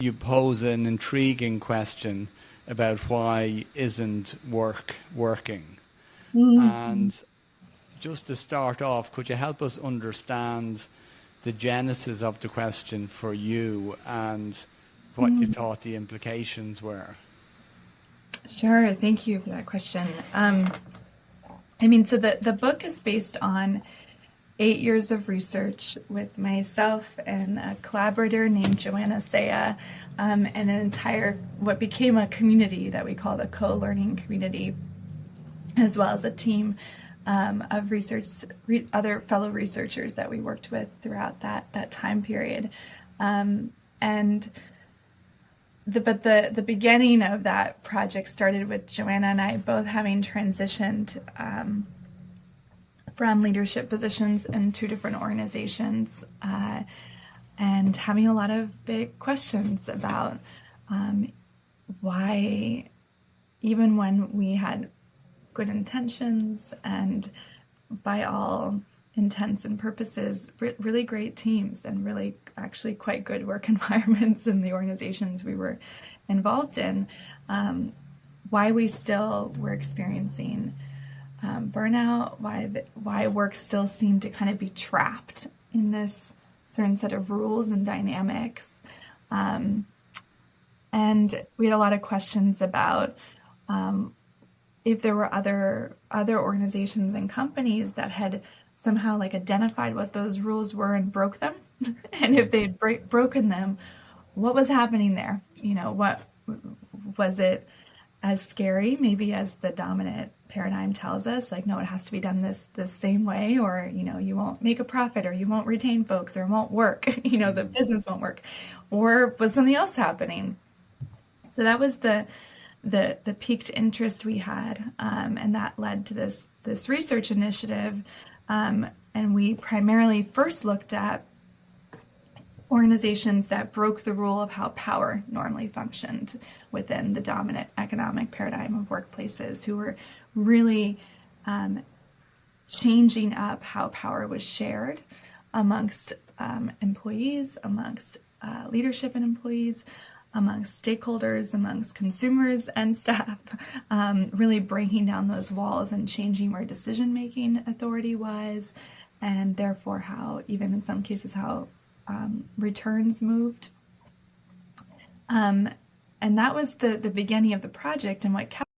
you pose an intriguing question about why isn't work working. And just to start off, could you help us understand the genesis of the question for you and what you thought the implications were? Sure. Thank you for that question. So the book is based on 8 years of research with myself and a collaborator named Joanna Saya, and an entire, what became a community that we call the co-learning community, as well as a team of other fellow researchers that we worked with throughout that time period. But the beginning of that project started with Joanna and I both having transitioned from leadership positions in 2 different organizations, and having a lot of big questions about why, even when we had good intentions and by all intents and purposes really great teams and really actually quite good work environments in the organizations we were involved in, why we still were experiencing burnout, why work still seemed to kind of be trapped in this certain set of rules and dynamics. And we had a lot of questions about if there were other organizations and companies that had somehow identified what those rules were and broke them. And if they'd broken them, what was happening there? What was it as scary maybe as the dominant paradigm tells us, no, it has to be done this same way, or you won't make a profit, or you won't retain folks, or it won't work, the business won't work, or was something else happening? So that was the piqued interest we had, and that led to this research initiative, and we primarily first looked at organizations that broke the rule of how power normally functioned within the dominant economic paradigm of workplaces, who were really changing up how power was shared amongst employees, amongst leadership and employees, amongst stakeholders, amongst consumers and staff, really breaking down those walls and changing where decision-making authority was, and therefore how, even in some cases, how returns moved. And that was the beginning of the project, and what kept